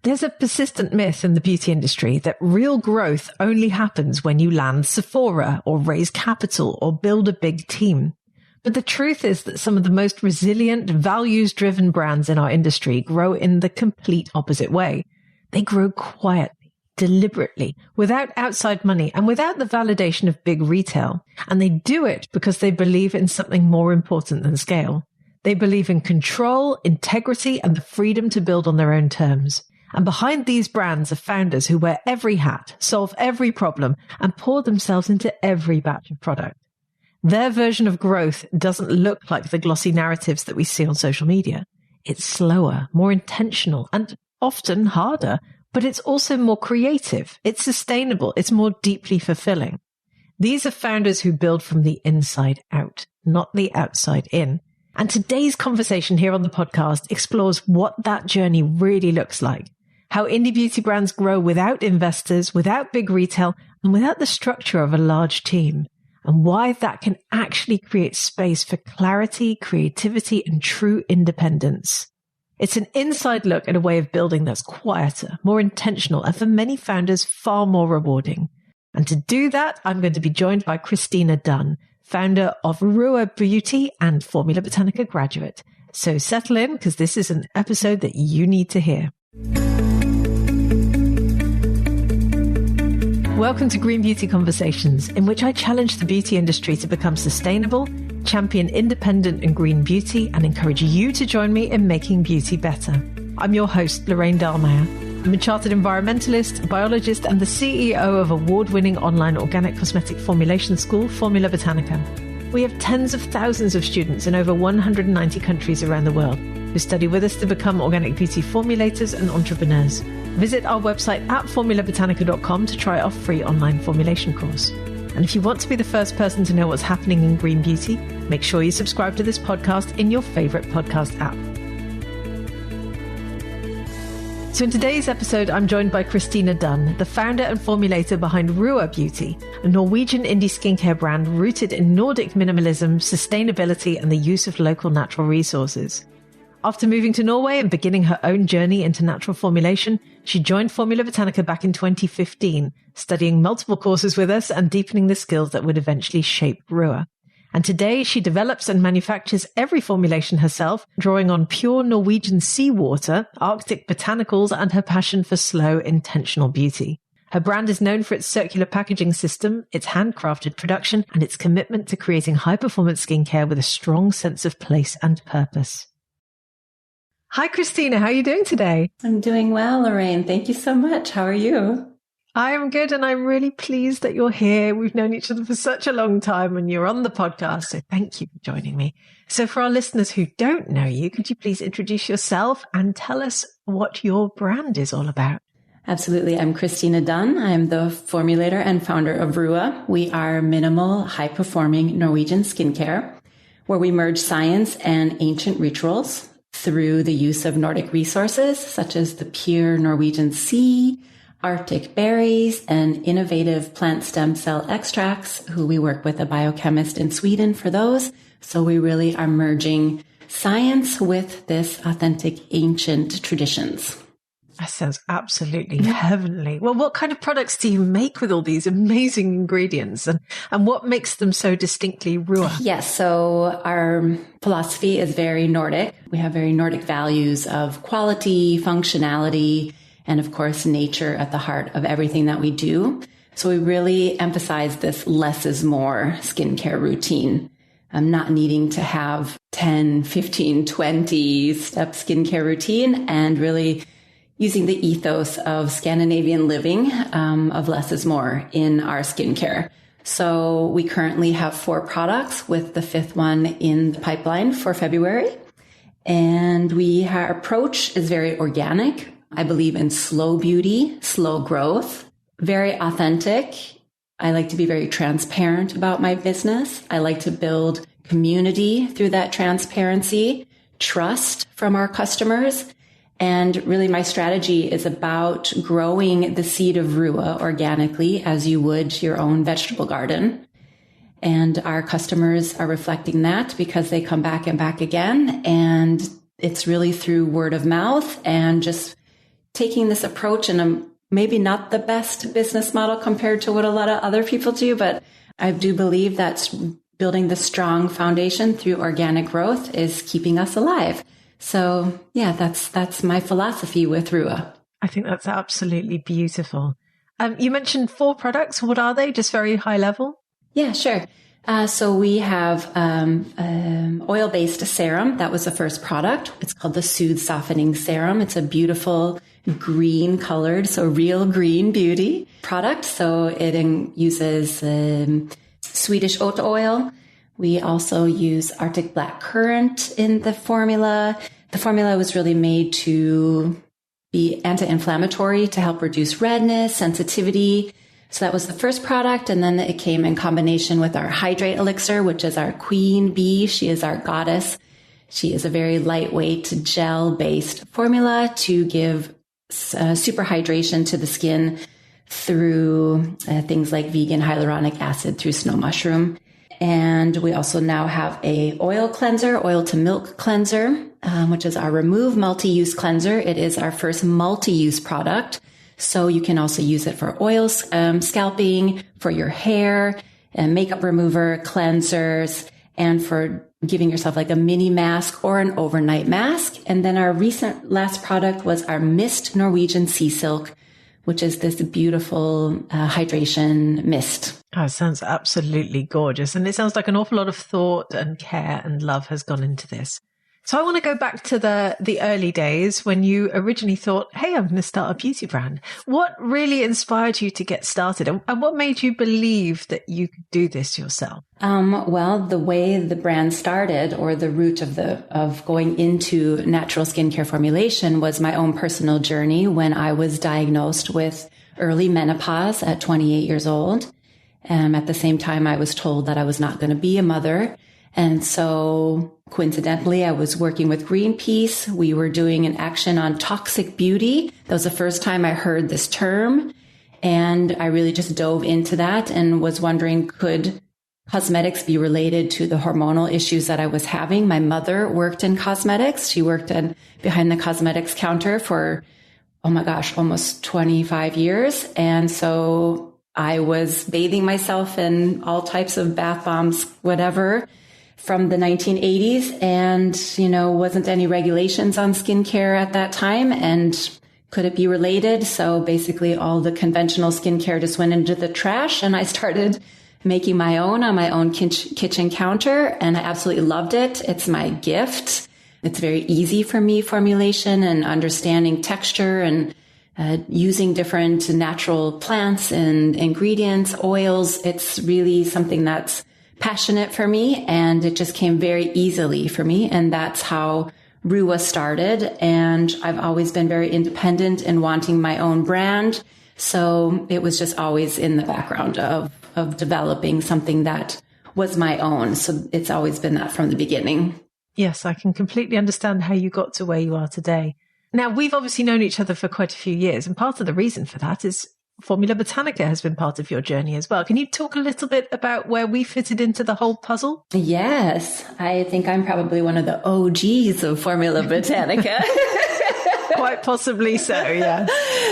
There's a persistent myth in the beauty industry that real growth only happens when you land Sephora or raise capital or build a big team. But the truth is that some of the most resilient, values-driven brands in our industry grow in the complete opposite way. They grow quietly, deliberately, without outside money and without the validation of big retail. And they do it because they believe in something more important than scale. They believe in control, integrity, and the freedom to build on their own terms. And behind these brands are founders who wear every hat, solve every problem, and pour themselves into every batch of product. Their version of growth doesn't look like the glossy narratives that we see on social media. It's slower, more intentional, and often harder, but it's also more creative. It's sustainable. It's more deeply fulfilling. These are founders who build from the inside out, not the outside in. And today's conversation here on the podcast explores what that journey really looks like. How indie beauty brands grow without investors, without big retail, and without the structure of a large team. And why that can actually create space for clarity, creativity, and true independence. It's an inside look at a way of building that's quieter, more intentional, and for many founders, far more rewarding. And to do that, I'm going to be joined by Kristina Dunn, founder of Rua Beauty and Formula Botanica graduate. So settle in, because this is an episode that you need to hear. Welcome to Green Beauty Conversations, in which I challenge the beauty industry to become sustainable, champion independent and green beauty, and encourage you to join me in making beauty better. I'm your host, Lorraine Dallmeier. I'm a chartered environmentalist, biologist, and the CEO of award-winning online organic cosmetic formulation school, Formula Botanica. We have tens of thousands of students in over 190 countries around the world who study with us to become organic beauty formulators and entrepreneurs. Visit our website at formulabotanica.com to try our free online formulation course. And if you want to be the first person to know what's happening in green beauty, make sure you subscribe to this podcast in your favorite podcast app. So in today's episode, I'm joined by Kristina Dunn, the founder and formulator behind Rua Beauty, a Norwegian indie skincare brand rooted in Nordic minimalism, sustainability, and the use of local natural resources. After moving to Norway and beginning her own journey into natural formulation, she joined Formula Botanica back in 2015, studying multiple courses with us and deepening the skills that would eventually shape Rua. And today she develops and manufactures every formulation herself, drawing on pure Norwegian seawater, Arctic botanicals, and her passion for slow, intentional beauty. Her brand is known for its circular packaging system, its handcrafted production, and its commitment to creating high-performance skincare with a strong sense of place and purpose. Hi, Kristina. How are you doing today? I'm doing well, Lorraine. Thank you so much. How are you? I'm good, and I'm really pleased that you're here. We've known each other for such a long time, and you're on the podcast, so thank you for joining me. So for our listeners who don't know you, could you please introduce yourself and tell us what your brand is all about? Absolutely. I'm Kristina Dunn. I'm the formulator and founder of Rua. We are minimal, high-performing Norwegian skincare, where we merge science and ancient rituals through the use of Nordic resources, such as the pure Norwegian sea, Arctic berries, and innovative plant stem cell extracts, who we work with a biochemist in Sweden for those. So we really are merging science with this authentic ancient traditions. That sounds absolutely heavenly. Well, what kind of products do you make with all these amazing ingredients, and what makes them so distinctly Rua? Yes, so our philosophy is very Nordic. We have very Nordic values of quality, functionality, and of course, nature at the heart of everything that we do. So we really emphasize this less is more skincare routine. Not needing to have 10, 15, 20 step skincare routine, and really using the ethos of Scandinavian living, of less is more in our skincare. So we currently have 4 products, with the 5th one in the pipeline for February. And our approach is very organic. I believe in slow beauty, slow growth, very authentic. I like to be very transparent about my business. I like to build community through that transparency, trust from our customers. And really my strategy is about growing the seed of Rua organically as you would your own vegetable garden. And our customers are reflecting that because they come back and back again. And it's really through word of mouth and just taking this approach, and I'm maybe not the best business model compared to what a lot of other people do, but I do believe that building the strong foundation through organic growth is keeping us alive. So yeah, that's my philosophy with Rua. I think that's absolutely beautiful. You mentioned 4 products. What are they? Just very high level? Yeah, sure. So we have oil-based serum. That was the first product. It's called the Soothe Softening Serum. It's a beautiful green colored, so real green beauty product. So it uses Swedish oat oil. We also use Arctic black currant in the formula. The formula was really made to be anti-inflammatory, to help reduce redness, sensitivity. So that was the first product. And then it came in combination with our Hydrate Elixir, which is our queen bee. She is our goddess. She is a very lightweight gel-based formula to give super hydration to the skin through things like vegan hyaluronic acid through snow mushroom. And we also now have a oil cleanser, oil to milk cleanser, which is our Remove multi-use cleanser. It is our first multi-use product. So you can also use it for oil scalping, for your hair, and makeup remover, cleansers, and for giving yourself like a mini mask or an overnight mask. And then our last product was our Mist Norwegian Sea Silk, which is this beautiful hydration mist. Oh, it sounds absolutely gorgeous. And it sounds like an awful lot of thought and care and love has gone into this. So I want to go back to the early days when you originally thought, hey, I'm going to start a beauty brand. What really inspired you to get started? And what made you believe that you could do this yourself? Well, the way the brand started, or the root of going into natural skincare formulation, was my own personal journey when I was diagnosed with early menopause at 28 years old. At the same time, I was told that I was not going to be a mother. And so coincidentally, I was working with Greenpeace. We were doing an action on toxic beauty. That was the first time I heard this term. And I really just dove into that and was wondering, could cosmetics be related to the hormonal issues that I was having? My mother worked in cosmetics. She worked behind the cosmetics counter for, oh my gosh, almost 25 years. And so I was bathing myself in all types of bath bombs, whatever, from the 1980s, and, wasn't any regulations on skincare at that time. And could it be related? So basically all the conventional skincare just went into the trash, and I started making my own on my own kitchen counter, and I absolutely loved it. It's my gift. It's very easy for me, formulation and understanding texture and using different natural plants and ingredients, oils. It's really something that's passionate for me, and it just came very easily for me. And that's how Rua started. And I've always been very independent in wanting my own brand. So it was just always in the background of developing something that was my own. So it's always been that from the beginning. Yes, I can completely understand how you got to where you are today. Now, we've obviously known each other for quite a few years, and part of the reason for that is Formula Botanica has been part of your journey as well. Can you talk a little bit about where we fitted into the whole puzzle? Yes, I think I'm probably one of the OGs of Formula Botanica. Quite possibly so, yeah.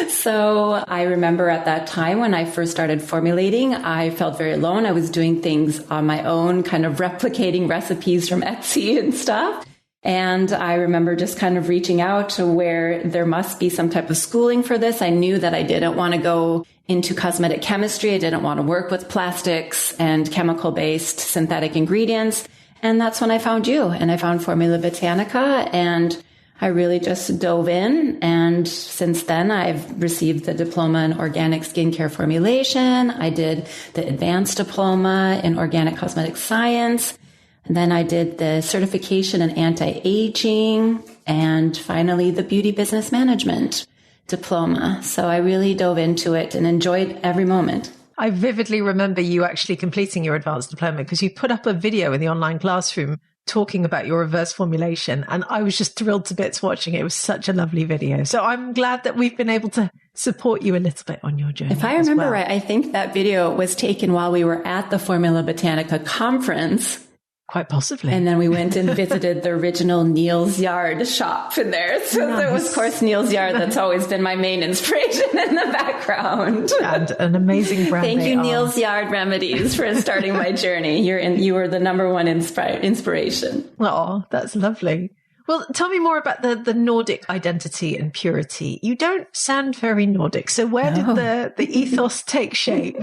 So I remember at that time when I first started formulating, I felt very alone. I was doing things on my own, kind of replicating recipes from Etsy and stuff. And I remember just kind of reaching out to where there must be some type of schooling for this. I knew that I didn't want to go into cosmetic chemistry. I didn't want to work with plastics and chemical-based synthetic ingredients. And that's when I found you, and I found Formula Botanica, and I really just dove in. And since then, I've received the diploma in organic skincare formulation. I did the advanced diploma in organic cosmetic science. And then I did the certification in anti-aging, and finally the beauty business management diploma. So I really dove into it and enjoyed every moment. I vividly remember you actually completing your advanced diploma because you put up a video in the online classroom talking about your reverse formulation, and I was just thrilled to bits watching it. It was such a lovely video. So I'm glad that we've been able to support you a little bit on your journey. If I remember right, I think that video was taken while we were at the Formula Botanica conference. Quite possibly. And then we went and visited the original Neil's Yard shop in there. So Nice. there was, of course, Neil's Yard. That's always been my main inspiration in the background. And an amazing brand. Thank you, Neil's Yard Remedies, for starting my journey. You were the number one inspiration. Oh, that's lovely. Well, tell me more about the Nordic identity and purity. You don't sound very Nordic. So where did the ethos take shape?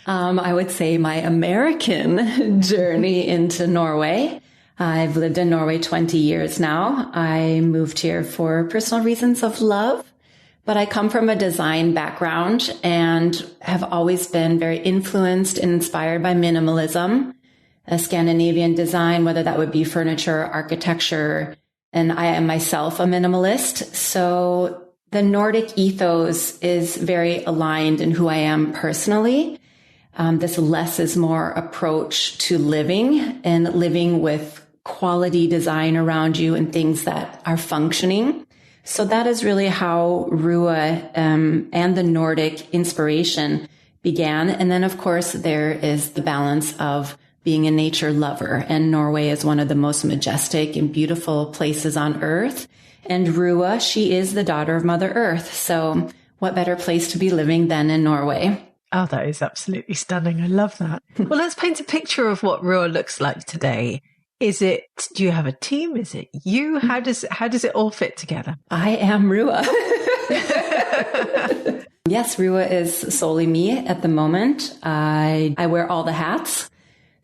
I would say my American journey into Norway. I've lived in Norway 20 years now. I moved here for personal reasons of love, but I come from a design background and have always been very influenced and inspired by minimalism. A Scandinavian design, whether that would be furniture, architecture, and I am myself a minimalist. So the Nordic ethos is very aligned in who I am personally. This less is more approach to living and living with quality design around you and things that are functioning. So that is really how Rua and the Nordic inspiration began. And then, of course, there is the balance of being a nature lover. And Norway is one of the most majestic and beautiful places on earth. And Rua, she is the daughter of Mother Earth. So what better place to be living than in Norway? Oh, that is absolutely stunning. I love that. Well, let's paint a picture of what Rua looks like today. Do you have a team? Is it you? How does it all fit together? I am Rua. Yes, Rua is solely me at the moment. I wear all the hats.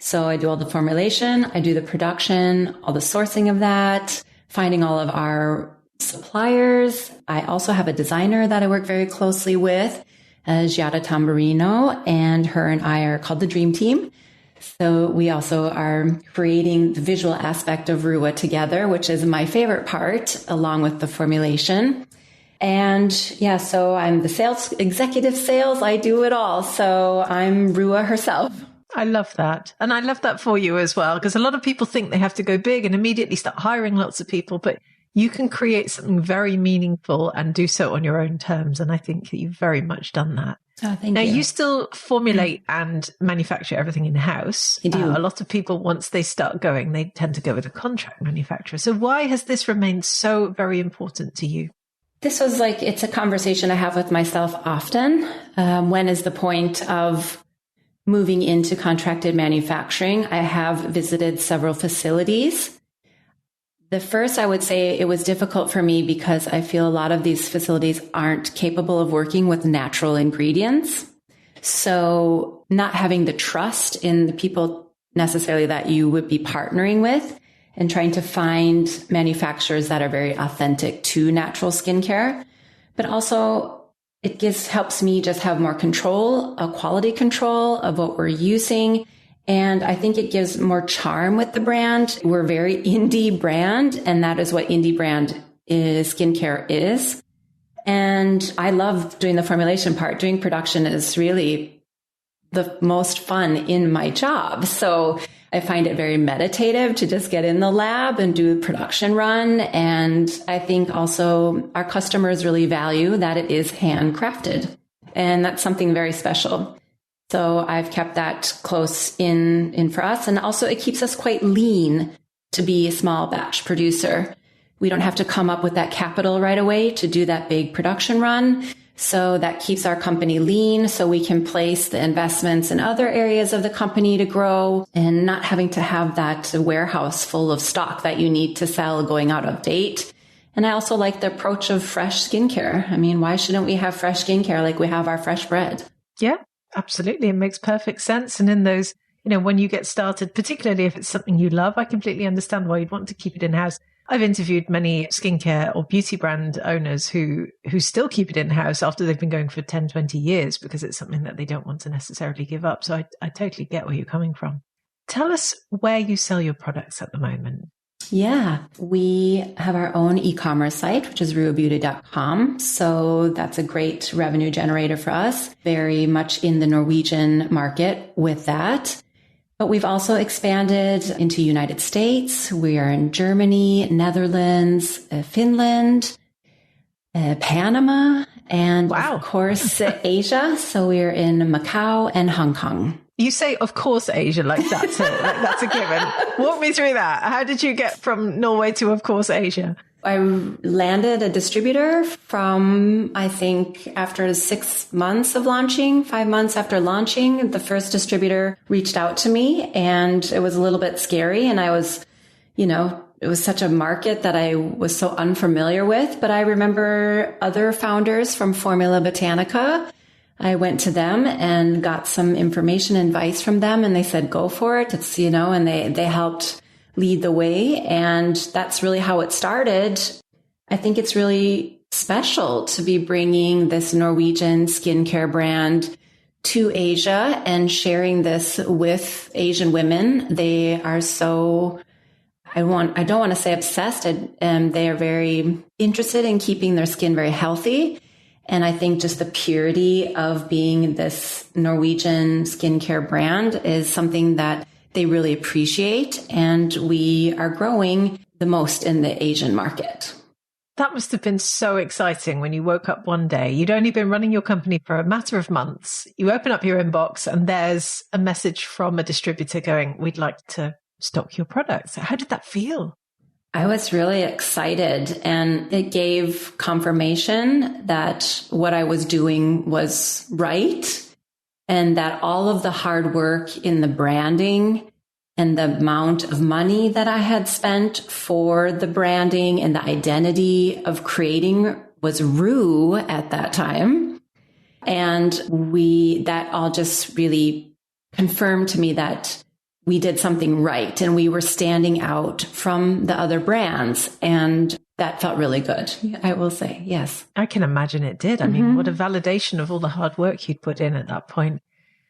So I do all the formulation, I do the production, all the sourcing of that, finding all of our suppliers. I also have a designer that I work very closely with, Giada Tamburino, and her and I are called the Dream Team. So we also are creating the visual aspect of Rua together, which is my favorite part, along with the formulation. And yeah, so I'm the executive sales. I do it all. So I'm Rua herself. I love that. And I love that for you as well, because a lot of people think they have to go big and immediately start hiring lots of people, but you can create something very meaningful and do so on your own terms. And I think that you've very much done that. Oh, thank you. Now, you still formulate and manufacture everything in-house. I do. A lot of people, once they start going, they tend to go with a contract manufacturer. So why has this remained so very important to you? This was it's a conversation I have with myself often. When is the point of moving into contracted manufacturing? I have visited several facilities. The first, I would say it was difficult for me because I feel a lot of these facilities aren't capable of working with natural ingredients. So not having the trust in the people necessarily that you would be partnering with and trying to find manufacturers that are very authentic to natural skincare, but also it helps me just have more control, a quality control of what we're using. And I think it gives more charm with the brand. We're a very indie brand, and that is what indie brand skincare is. And I love doing the formulation part. Doing production is really the most fun in my job. So I find it very meditative to just get in the lab and do a production run. And I think also our customers really value that it is handcrafted. And that's something very special. So I've kept that close in for us. And also it keeps us quite lean to be a small batch producer. We don't have to come up with that capital right away to do that big production run. So that keeps our company lean so we can place the investments in other areas of the company to grow and not having to have that warehouse full of stock that you need to sell going out of date. And I also like the approach of fresh skincare. I mean, why shouldn't we have fresh skincare like we have our fresh bread? Yeah, absolutely. It makes perfect sense. And in those, when you get started, particularly if it's something you love, I completely understand why you'd want to keep it in-house. I've interviewed many skincare or beauty brand owners who still keep it in-house after they've been going for 10, 20 years because it's something that they don't want to necessarily give up. So I totally get where you're coming from. Tell us where you sell your products at the moment. Yeah, we have our own e-commerce site, which is ruabeauty.com. So that's a great revenue generator for us, very much in the Norwegian market with that. But we've also expanded into United States. We are in Germany, Netherlands, Finland, Panama, and of course, Asia. So we are in Macau and Hong Kong. You say, of course, Asia, like that's a given. Walk me through that. How did you get from Norway to, of course, Asia? I landed a distributor from, I think, after 6 months of launching, 5 months after launching, the first distributor reached out to me, and it was a little bit scary. And I was, it was such a market that I was so unfamiliar with. But I remember other founders from Formula Botanica. I went to them and got some information and advice from them, and they said, go for it. It's, and they helped lead the way. And that's really how it started. I think it's really special to be bringing this Norwegian skincare brand to Asia and sharing this with Asian women. They are so, I don't want to say obsessed, and they are very interested in keeping their skin very healthy. And I think just the purity of being this Norwegian skincare brand is something that they really appreciate. And we are growing the most in the Asian market. That must have been so exciting when you woke up one day. You'd only been running your company for a matter of months. You open up your inbox and there's a message from a distributor going, we'd like to stock your products. How did that feel? I was really excited, and it gave confirmation that what I was doing was right, and that all of the hard work in the branding and the amount of money that I had spent for the branding and the identity of creating was Rue at that time. And that all just really confirmed to me that we did something right and we were standing out from the other brands. And that felt really good, I will say. Yes. I can imagine it did. I mean, what a validation of all the hard work you'd put in at that point.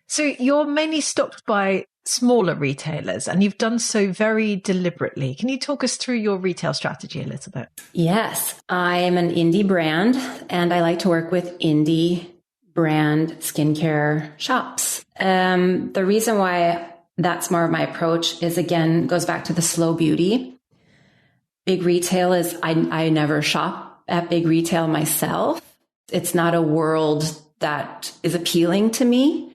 So you're mainly stocked by smaller retailers, and you've done so very deliberately. Can you talk us through your retail strategy a little bit? Yes. I'm an indie brand, and I like to work with indie brand skincare shops. The reason why that's more of my approach is, again, goes back to the slow beauty. Big retail is, I never shop at big retail myself. It's not a world that is appealing to me.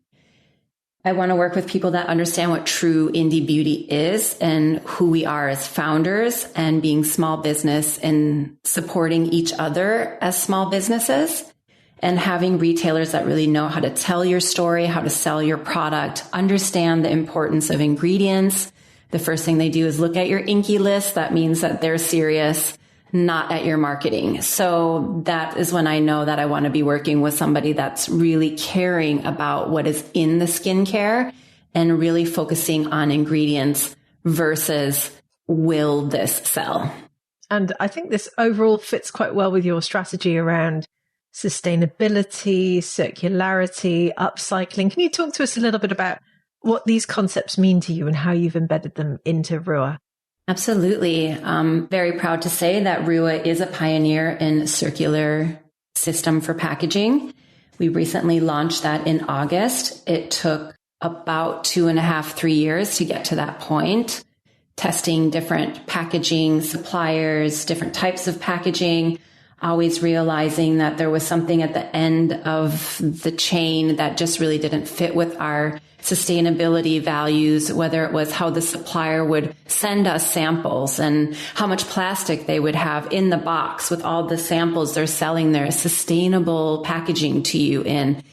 I want to work with people that understand what true indie beauty is and who we are as founders, and being small business and supporting each other as small businesses, and having retailers that really know how to tell your story, how to sell your product, understand the importance of ingredients. The first thing they do is look at your INCI list. That means that they're serious, not at your marketing. So that is when I know that I want to be working with somebody that's really caring about what is in the skincare and really focusing on ingredients versus will this sell? And I think this overall fits quite well with your strategy around sustainability, circularity, upcycling. Can you talk to us a little bit about what these concepts mean to you and how you've embedded them into Rua? Absolutely. I'm very proud to say that Rua is a pioneer in circular system for packaging. We recently launched that in August. It took about 2.5, 3 years to get to that point, testing different packaging suppliers, different types of packaging, always realizing that there was something at the end of the chain that just really didn't fit with our sustainability values, whether it was how the supplier would send us samples and how much plastic they would have in the box with all the samples they're selling their sustainable packaging to you in,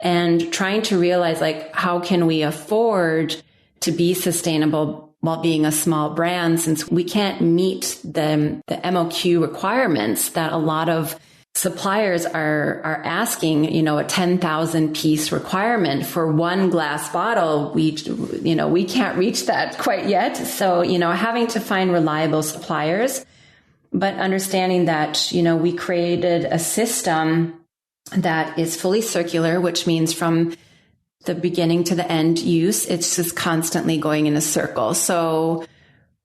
and trying to realize, like, how can we afford to be sustainable while being a small brand, since we can't meet the MOQ requirements that a lot of suppliers are asking, a 10,000 piece requirement for one glass bottle. We can't reach that quite yet. So, having to find reliable suppliers, but understanding that, we created a system that is fully circular, which means from the beginning to the end use, it's just constantly going in a circle. So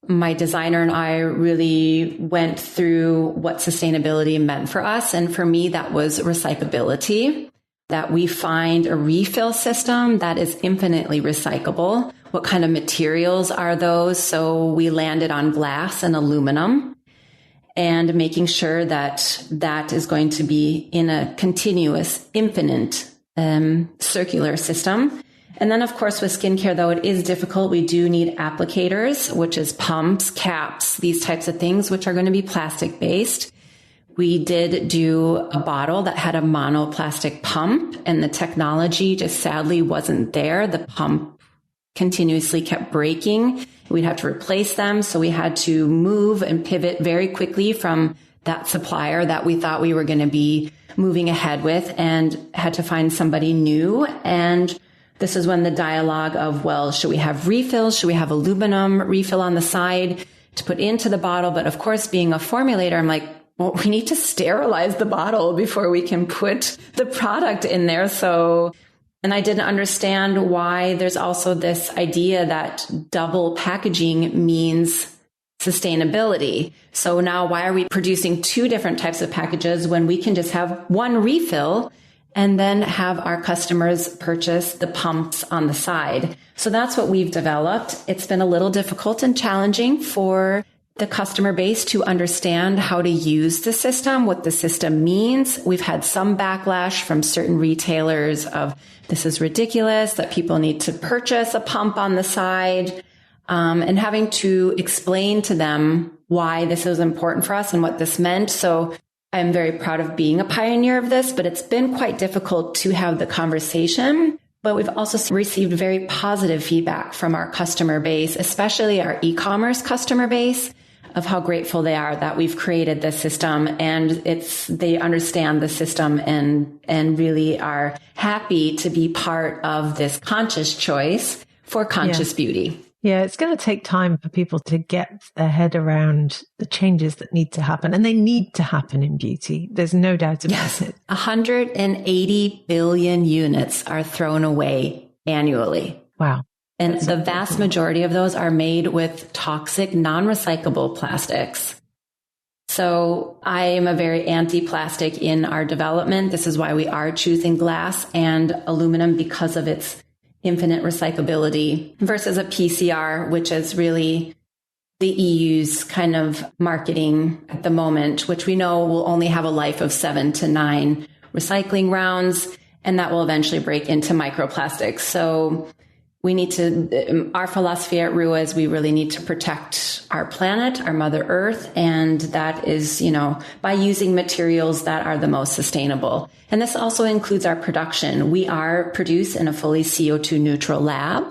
my designer and I really went through what sustainability meant for us. And for me, that was recyclability, that we find a refill system that is infinitely recyclable. What kind of materials are those? So we landed on glass and aluminum, and making sure that that is going to be in a continuous, infinite circular system. And then, of course, with skincare, though, it is difficult. We do need applicators, which is pumps, caps, these types of things, which are going to be plastic based. We did do a bottle that had a monoplastic pump, and the technology just sadly wasn't there. The pump continuously kept breaking. We'd have to replace them. So we had to move and pivot very quickly from that supplier that we thought we were going to be moving ahead with, and had to find somebody new. And this is when the dialogue of, well, should we have refills? Should we have aluminum refill on the side to put into the bottle? But of course, being a formulator, I'm like, well, we need to sterilize the bottle before we can put the product in there. So, and I didn't understand why there's also this idea that double packaging means sustainability. So now why are we producing two different types of packages when we can just have one refill and then have our customers purchase the pumps on the side? So that's what we've developed. It's been a little difficult and challenging for the customer base to understand how to use the system, what the system means. We've had some backlash from certain retailers of, this is ridiculous, that people need to purchase a pump on the side, and having to explain to them why this is important for us and what this meant. So I'm very proud of being a pioneer of this, but it's been quite difficult to have the conversation. But we've also received very positive feedback from our customer base, especially our e-commerce customer base, of how grateful they are that we've created this system, and they understand the system and really are happy to be part of this conscious choice for conscious beauty. Yeah, it's going to take time for people to get their head around the changes that need to happen, and they need to happen in beauty. There's no doubt about it. 180 billion units are thrown away annually. Wow. And the vast majority of those are made with toxic, non-recyclable plastics. So I am a very anti-plastic in our development. This is why we are choosing glass and aluminum, because of its infinite recyclability versus a PCR, which is really the EU's kind of marketing at the moment, which we know will only have a life of 7 to 9 recycling rounds, and that will eventually break into microplastics. So we need to, our philosophy at Rua is we really need to protect our planet, our Mother Earth. And that is, by using materials that are the most sustainable. And this also includes our production. We are produced in a fully CO2 neutral lab.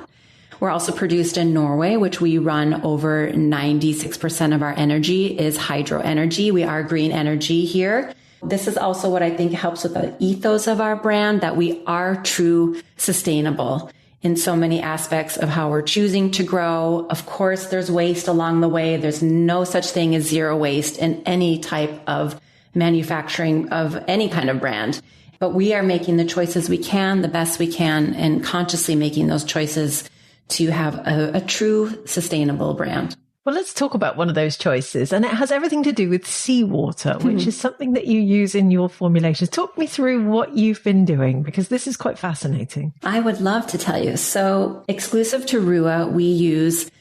We're also produced in Norway, which we run over 96% of our energy is hydro energy. We are green energy here. This is also what I think helps with the ethos of our brand, that we are true sustainable in so many aspects of how we're choosing to grow. Of course, there's waste along the way. There's no such thing as zero waste in any type of manufacturing of any kind of brand. But we are making the choices we can, the best we can, and consciously making those choices to have a true sustainable brand. Well, let's talk about one of those choices. And it has everything to do with seawater, which is something that you use in your formulations. Talk me through what you've been doing, because this is quite fascinating. I would love to tell you. So exclusive to Rua, we use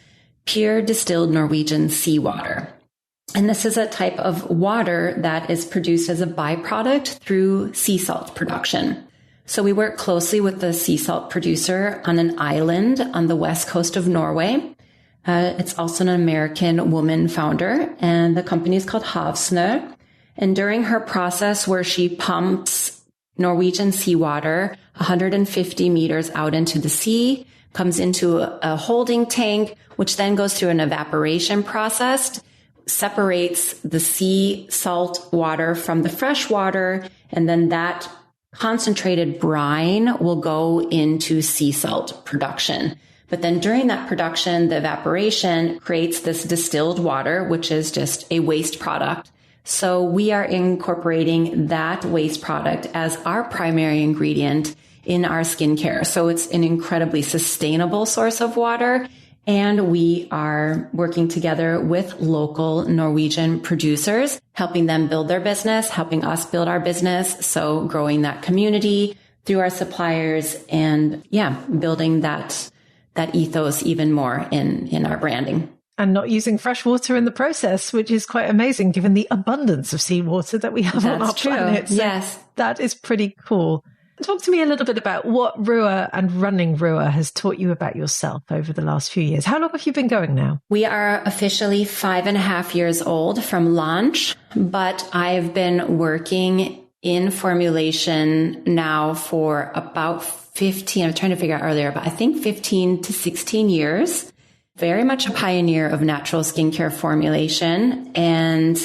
pure distilled Norwegian seawater. And this is a type of water that is produced as a byproduct through sea salt production. So we work closely with the sea salt producer on an island on the west coast of Norway. It's also an American woman founder, and the company is called Havsnø. And during her process, where she pumps Norwegian seawater 150 meters out into the sea, comes into a holding tank, which then goes through an evaporation process, separates the sea salt water from the fresh water, and then that concentrated brine will go into sea salt production. But then during that production, the evaporation creates this distilled water, which is just a waste product. So we are incorporating that waste product as our primary ingredient in our skincare. So it's an incredibly sustainable source of water. And we are working together with local Norwegian producers, helping them build their business, helping us build our business. So growing that community through our suppliers and building that ethos even more in our branding. And not using fresh water in the process, which is quite amazing given the abundance of seawater that we have on our planet. So yes. That is pretty cool. Talk to me a little bit about what Rua and running Rua has taught you about yourself over the last few years. How long have you been going now? We are officially 5.5 years old from launch, but I've been working in formulation now for about 15, I'm trying to figure out earlier, but I think 15 to 16 years. Very much a pioneer of natural skincare formulation. And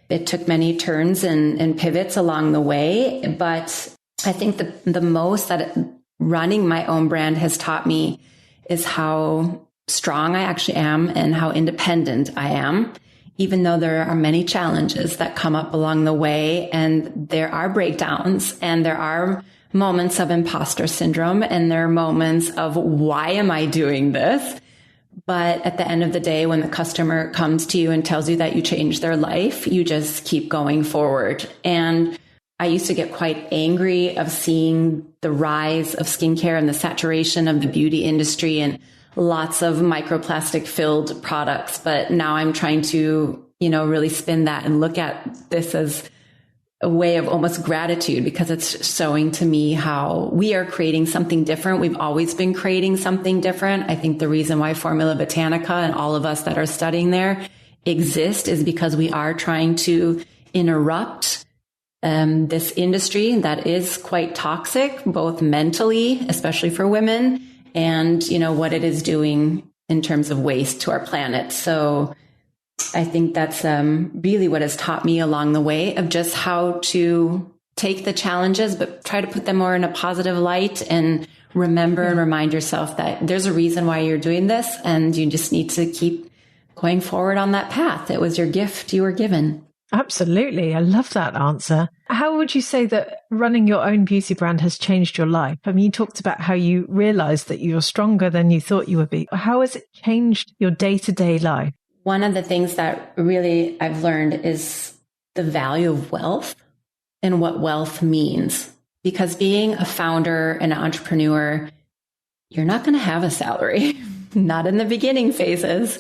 it took many turns and pivots along the way. But I think the most that running my own brand has taught me is how strong I actually am and how independent I am, even though there are many challenges that come up along the way, and there are breakdowns and there are moments of imposter syndrome and there are moments of why am I doing this? But at the end of the day, when the customer comes to you and tells you that you changed their life, you just keep going forward. And I used to get quite angry of seeing the rise of skincare and the saturation of the beauty industry and lots of microplastic filled products. But now I'm trying to, really spin that and look at this as a way of almost gratitude, because it's showing to me how we are creating something different. We've always been creating something different. I think the reason why Formula Botanica and all of us that are studying there exist is because we are trying to interrupt this industry that is quite toxic, both mentally, especially for women, and, what it is doing in terms of waste to our planet. So I think that's really what has taught me along the way of just how to take the challenges, but try to put them more in a positive light and remember and remind yourself that there's a reason why you're doing this, and you just need to keep going forward on that path. It was your gift you were given. Absolutely. I love that answer. How would you say that running your own beauty brand has changed your life? I mean, you talked about how you realized that you're stronger than you thought you would be. How has it changed your day-to-day life? One of the things that really I've learned is the value of wealth and what wealth means. Because being a founder and an entrepreneur, you're not going to have a salary, not in the beginning phases.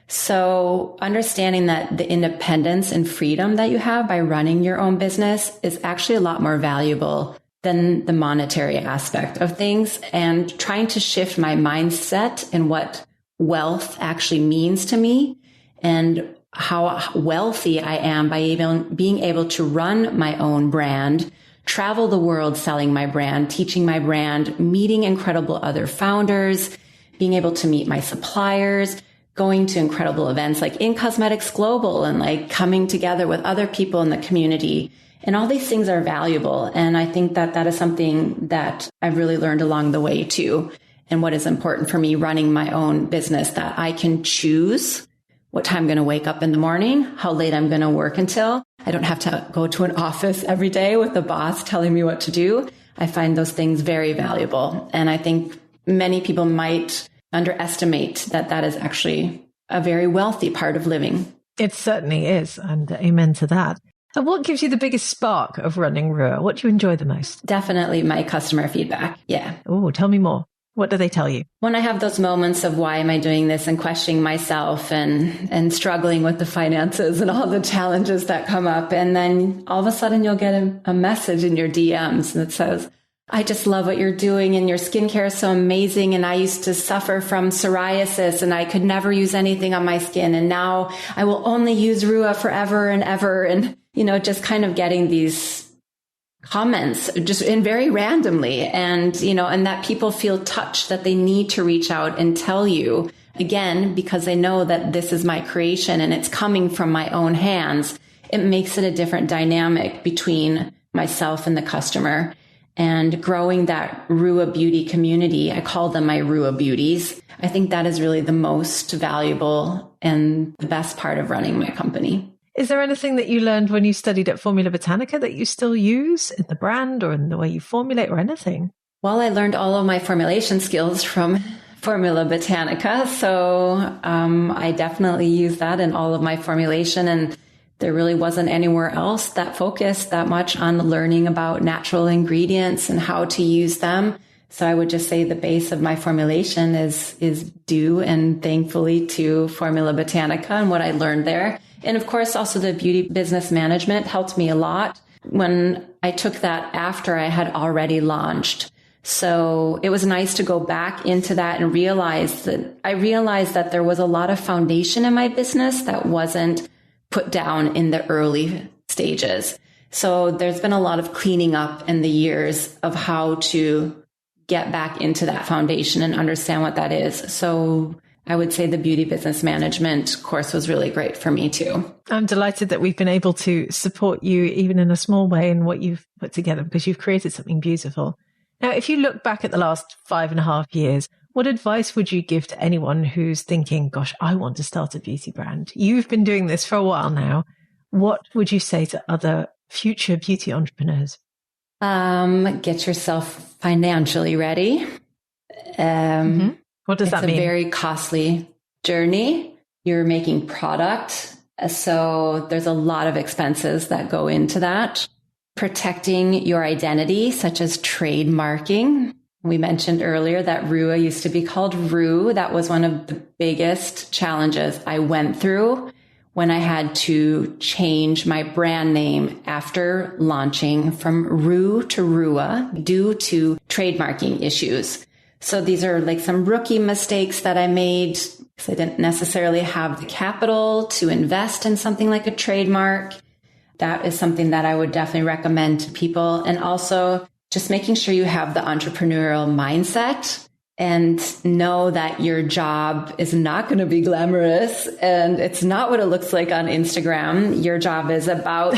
So understanding that the independence and freedom that you have by running your own business is actually a lot more valuable than the monetary aspect of things, and trying to shift my mindset and what wealth actually means to me and how wealthy I am by even being able to run my own brand, travel the world selling my brand, teaching my brand, meeting incredible other founders, being able to meet my suppliers, going to incredible events like In Cosmetics Global, and like coming together with other people in the community. And all these things are valuable. And I think that that is something that I've really learned along the way too. And what is important for me running my own business, that I can choose what time I'm going to wake up in the morning, how late I'm going to work until. I don't have to go to an office every day with the boss telling me what to do. I find those things very valuable. And I think many people might underestimate that that is actually a very wealthy part of living. It certainly is. And amen to that. And what gives you the biggest spark of running Rua? What do you enjoy the most? Definitely my customer feedback. Yeah. Oh, tell me more. What do they tell you? When I have those moments of why am I doing this and questioning myself and struggling with the finances and all the challenges that come up. And then all of a sudden you'll get a message in your DMs that says, I just love what you're doing and your skincare is so amazing. And I used to suffer from psoriasis and I could never use anything on my skin. And now I will only use Rua forever and ever. And, just kind of getting these comments just and very randomly, and and that people feel touched that they need to reach out and tell you again, because they know that this is my creation and it's coming from my own hands. It makes it a different dynamic between myself and the customer, and growing that Rua beauty community. I call them my Rua beauties. I think that is really the most valuable and the best part of running my company. Is there anything that you learned when you studied at Formula Botanica that you still use in the brand or in the way you formulate or anything? Well, I learned all of my formulation skills from Formula Botanica. So I definitely use that in all of my formulation. And there really wasn't anywhere else that focused that much on learning about natural ingredients and how to use them. So I would just say the base of my formulation is due and thankfully to Formula Botanica and what I learned there. And of course, also the beauty business management helped me a lot. When I took that after I had already launched. So it was nice to go back into that and realize that there was a lot of foundation in my business that wasn't put down in the early stages. So there's been a lot of cleaning up in the years of how to get back into that foundation and understand what that is. So I would say the beauty business management course was really great for me too. I'm delighted that we've been able to support you even in a small way in what you've put together, because you've created something beautiful. Now, if you look back at the last 5.5 years, what advice would you give to anyone who's thinking, gosh, I want to start a beauty brand? You've been doing this for a while now. What would you say to other future beauty entrepreneurs? Get yourself financially ready. What does that mean? It's a very costly journey. You're making product. So there's a lot of expenses that go into that. Protecting your identity, such as trademarking. We mentioned earlier that Rua used to be called Rue. That was one of the biggest challenges I went through when I had to change my brand name after launching from Rue to Rua due to trademarking issues. So these are like some rookie mistakes that I made because I didn't necessarily have the capital to invest in something like a trademark. That is something that I would definitely recommend to people. And also just making sure you have the entrepreneurial mindset and know that your job is not going to be glamorous and it's not what it looks like on Instagram. Your job is about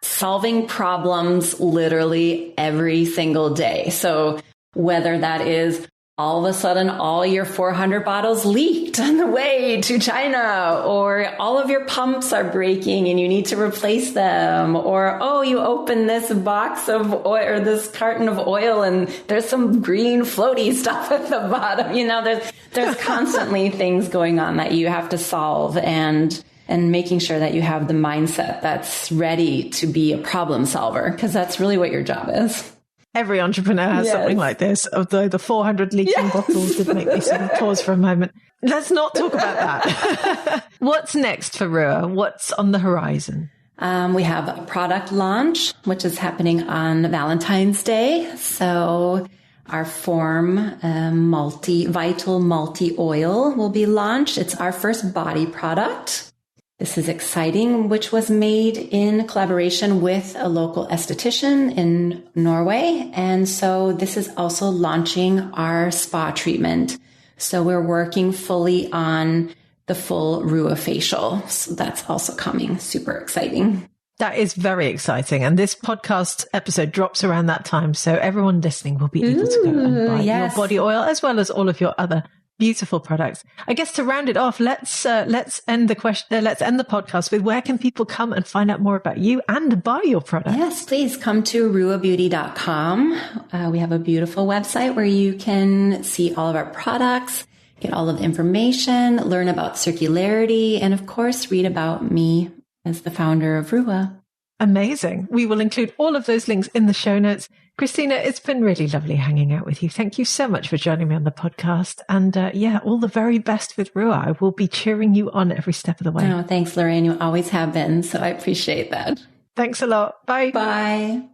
solving problems literally every single day. So whether that is all of a sudden all your 400 bottles leaked on the way to China, or all of your pumps are breaking and you need to replace them, or, oh, you open this box of oil or this carton of oil and there's some green floaty stuff at the bottom. You know, there's constantly things going on that you have to solve, and making sure that you have the mindset that's ready to be a problem solver, because that's really what your job is. Every entrepreneur has something like this, although the 400 leaking bottles did make me sort of pause for a moment. Let's not talk about that. What's next for Rua? What's on the horizon? We have a product launch, which is happening on Valentine's Day. So our Form Vital Multi Oil will be launched. It's our first body product. This is exciting, which was made in collaboration with a local esthetician in Norway. And so this is also launching our spa treatment. So we're working fully on the full Rua facial. So that's also coming. Super exciting. That is very exciting. And this podcast episode drops around that time. So everyone listening will be able to go and buy your body oil as well as all of your other beautiful products. I guess to round it off, let's end the podcast with, where can people come and find out more about you and buy your products? Yes, please come to ruabeauty.com. We have a beautiful website where you can see all of our products, get all of the information, learn about circularity, and of course, read about me as the founder of Rua. Amazing. We will include all of those links in the show notes. Kristina, it's been really lovely hanging out with you. Thank you so much for joining me on the podcast. And all the very best with Rua. I will be cheering you on every step of the way. Oh, thanks, Lorraine. You always have been. So I appreciate that. Thanks a lot. Bye. Bye.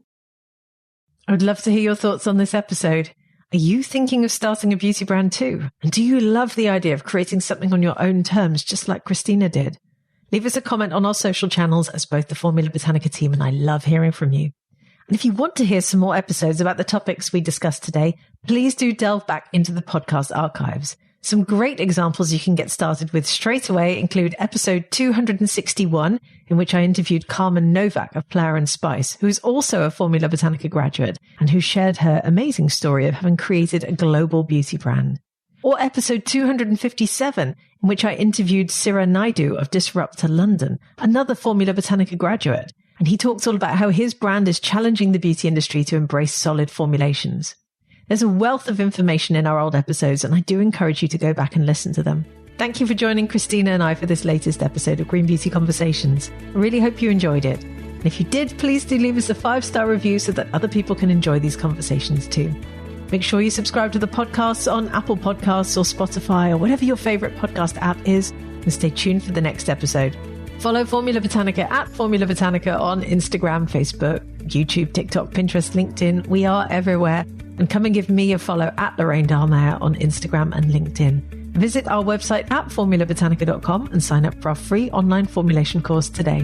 I would love to hear your thoughts on this episode. Are you thinking of starting a beauty brand too? And do you love the idea of creating something on your own terms, just like Kristina did? Leave us a comment on our social channels, as both the Formula Botanica team and I love hearing from you. And if you want to hear some more episodes about the topics we discussed today, please do delve back into the podcast archives. Some great examples you can get started with straight away include episode 261, in which I interviewed Carmen Novak of Flower & Spice, who's also a Formula Botanica graduate and who shared her amazing story of having created a global beauty brand. Or episode 257, in which I interviewed Sira Naidu of Disruptor London, another Formula Botanica graduate, and he talks all about how his brand is challenging the beauty industry to embrace solid formulations. There's a wealth of information in our old episodes, and I do encourage you to go back and listen to them. Thank you for joining Kristina and I for this latest episode of Green Beauty Conversations. I really hope you enjoyed it. And if you did, please do leave us a 5-star review so that other people can enjoy these conversations too. Make sure you subscribe to the podcasts on Apple Podcasts or Spotify or whatever your favorite podcast app is, and stay tuned for the next episode. Follow Formula Botanica at Formula Botanica on Instagram, Facebook, YouTube, TikTok, Pinterest, LinkedIn. We are everywhere. And come and give me a follow at Lorraine Dallmeier on Instagram and LinkedIn. Visit our website at formulabotanica.com and sign up for our free online formulation course today.